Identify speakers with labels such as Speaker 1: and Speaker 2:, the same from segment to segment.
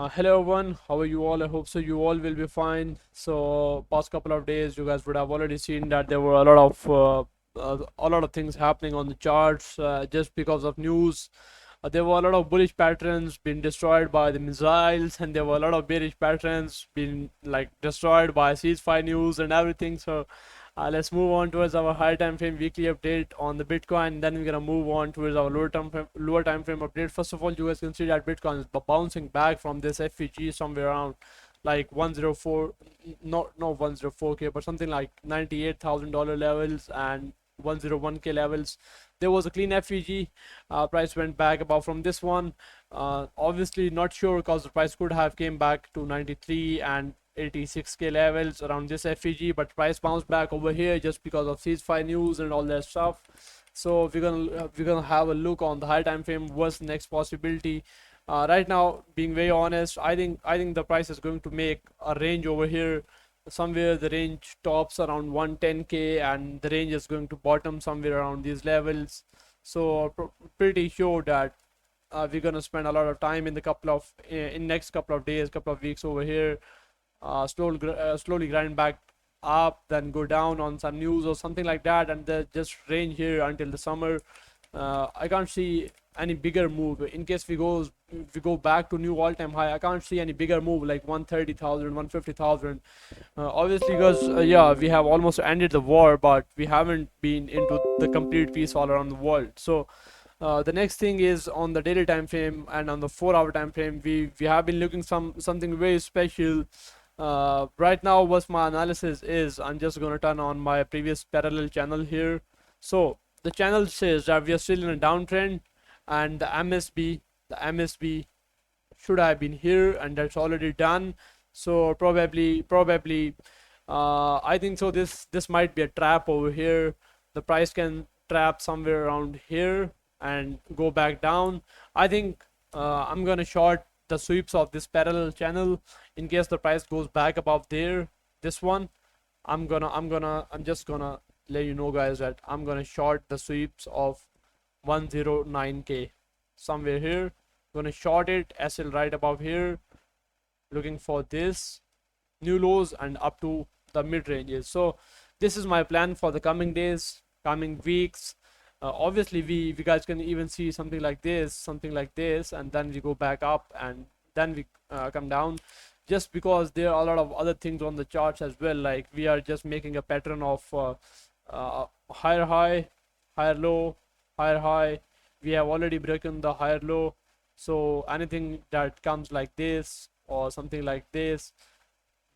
Speaker 1: Hello everyone, how are you all? I hope so you all will be fine. So past couple of days you guys would have already seen that there were a lot of things happening on the charts just because of news. There were a lot of bullish patterns being destroyed by the missiles, and there were a lot of bearish patterns being like destroyed by ceasefire news and everything. So let's move on towards our high time frame weekly update on the Bitcoin. Then we're gonna move on towards our lower time frame update. First of all, you guys can see that Bitcoin is bouncing back from this FVG somewhere around like 104, not 104k, but something like $98,000 levels and 101k levels. There was a clean FVG. Price went back above from this one. Obviously not sure because the price could have came back to 93 and 86k levels around this FEG, but price bounced back over here just because of ceasefire news and all that stuff. So we're gonna have a look on the high time frame. What's the next possibility? Right now, being very honest, I think the price is going to make a range over here. Somewhere the range tops around 110k, and the range is going to bottom somewhere around these levels. So pretty sure that we're gonna spend a lot of time in the couple of in next couple of days, couple of weeks over here, slowly grind back up, then go down on some news or something like that, and then just range here until the summer. I can't see any bigger move. In case we go back to new all-time high, I can't see any bigger move like 130,000, 150,000. Obviously, because yeah, we have almost ended the war, but we haven't been into the complete peace all around the world. So the next thing is on the daily time frame and on the 4 hour time frame. We have been looking something very special. Right now what my analysis is, I'm just gonna turn on my previous parallel channel here. So the channel says that we are still in a downtrend, and the MSB should have been here, and that's already done. So probably I think so this might be a trap over here. The price can trap somewhere around here and go back down. I think I'm gonna short the sweeps of this parallel channel in case the price goes back above there. This one, I'm just gonna let you know, guys, that I'm gonna short the sweeps of 109k somewhere here. Gonna short it SL right above here, looking for this new lows and up to the mid ranges. So this is my plan for the coming days, coming weeks. Obviously we guys can even see something like this, and then we go back up, and then we come down, just because there are a lot of other things on the charts as well. Like we are just making a pattern of higher high, higher low, higher high. We have already broken the higher low, so anything that comes like this or something like this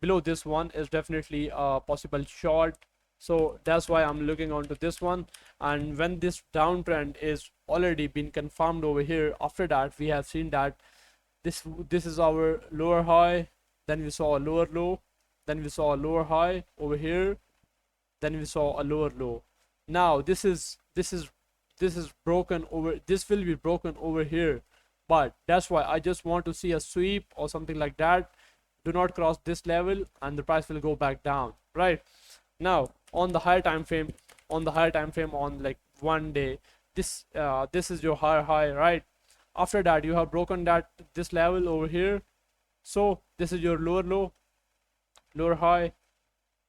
Speaker 1: below this one is definitely a possible short. So that's why I'm looking onto this one. And when this downtrend is already been confirmed over here, after that we have seen that this is our lower high, then we saw a lower low, then we saw a lower high over here, then we saw a lower low. Now this is broken over, this will be broken over here, but that's why I just want to see a sweep or something like that. Do not cross this level and the price will go back down. Right now, on the higher time frame, on like 1 day, this is your higher high, right? After that you have broken this level over here, so this is your lower low, lower high,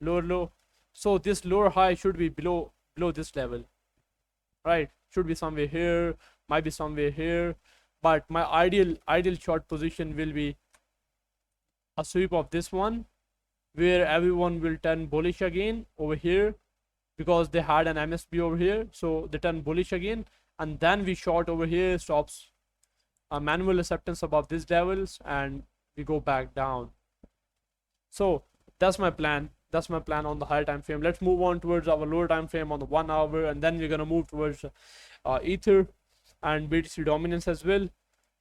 Speaker 1: lower low. So this lower high should be below this level, right? Should be somewhere here, might be somewhere here, but my ideal short position will be a sweep of this one, where everyone will turn bullish again over here, because they had an MSB over here, so they turn bullish again, and then we short over here, stops a manual acceptance above these levels, and we go back down. So that's my plan. On the higher time frame. Let's move on towards our lower time frame on the 1 hour, and then we're gonna move towards Ether and BTC dominance as well.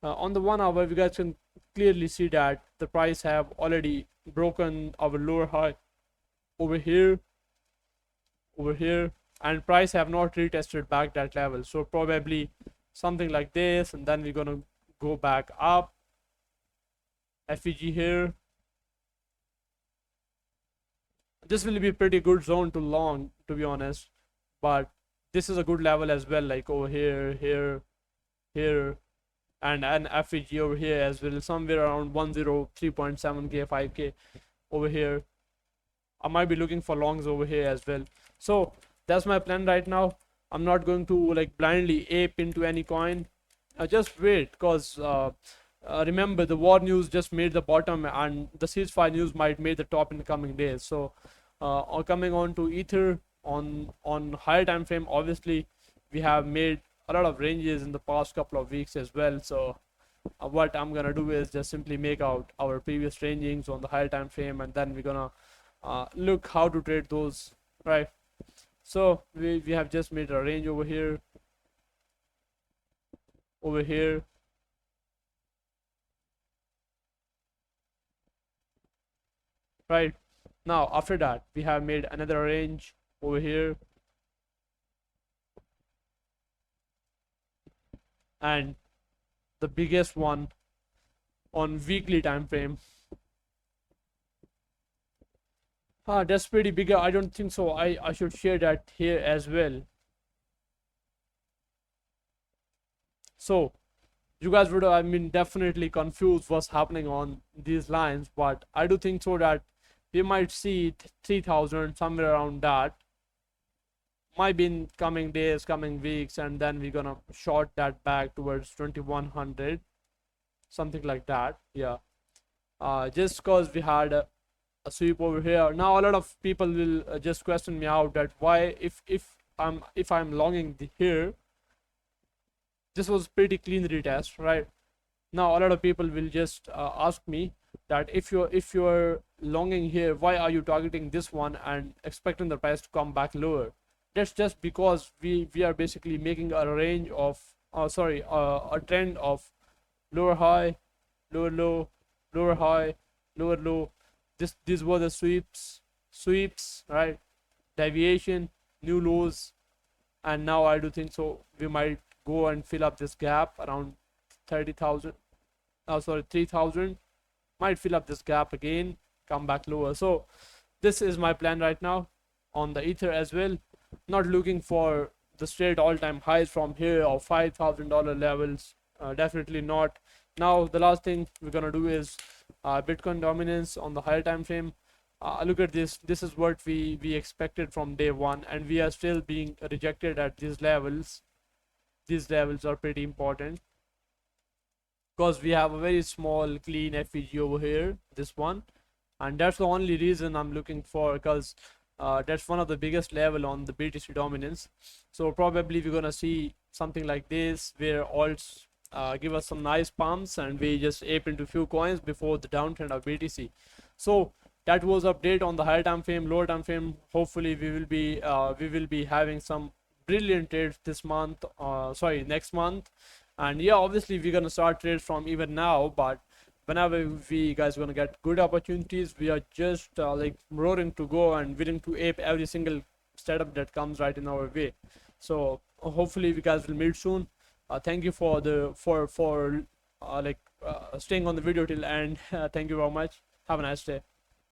Speaker 1: On the 1 hour, we guys can clearly see that the price have already broken our lower high over here, and price have not retested back that level. So probably something like this, and then we're gonna go back up. FEG here. This will be a pretty good zone to long, to be honest, but this is a good level as well, like over here, here, and an FEG over here as well, somewhere around 103.7k, 5k over here. I might be looking for longs over here as well. So that's my plan right now. I'm not going to like blindly ape into any coin. Just wait, because remember, the war news just made the bottom, and the ceasefire news might make the top in the coming days. So coming on to Ether, on higher time frame, obviously we have made a lot of ranges in the past couple of weeks as well. So what I'm gonna do is just simply make out our previous rangings on the higher time frame, and then we're gonna look how to trade those, right? So we have just made a range over here, right? Now after that we have made another range over here, and the biggest one on weekly time frame. That's pretty big. I don't think so. I should share that here as well. So you guys would have, I mean, definitely confused what's happening on these lines, but I do think so that we might see 3,000 somewhere around that. Might be in coming days, coming weeks, and then we're gonna short that back towards 2,100, something like that. Yeah. Just because we had a sweep over here. Now a lot of people will just question me out that why, if I'm longing here, this was pretty clean retest, right? Now a lot of people will just ask me that if you're longing here, why are you targeting this one and expecting the price to come back lower? That's just because we are basically making a range of a trend of lower high, lower low, lower high, lower low. These were the sweeps, right? Deviation, new lows, and now I do think so we might go and fill up this gap around 30,000. 3,000. Might fill up this gap again, come back lower. So this is my plan right now on the Ether as well. Not looking for the straight all-time highs from here or $5,000 levels. Definitely not. Now the last thing we're gonna do is Bitcoin dominance on the higher time frame. Look at this. This is what we expected from day one, and we are still being rejected at these levels. These levels are pretty important because we have a very small clean FEG over here, this one, and that's the only reason I'm looking for, because that's one of the biggest level on the BTC dominance. So probably we're gonna see something like this where alts give us some nice pumps and we just ape into few coins before the downtrend of BTC. So that was update on the higher time frame. Lower time frame, hopefully we will be having some brilliant trades this month, next month. And yeah, obviously we're gonna start trades from even now, but whenever we guys gonna get good opportunities, we are just like roaring to go and willing to ape every single setup that comes right in our way. So hopefully we guys will meet soon. Thank you for staying on the video till end. Thank you very much. Have a nice day.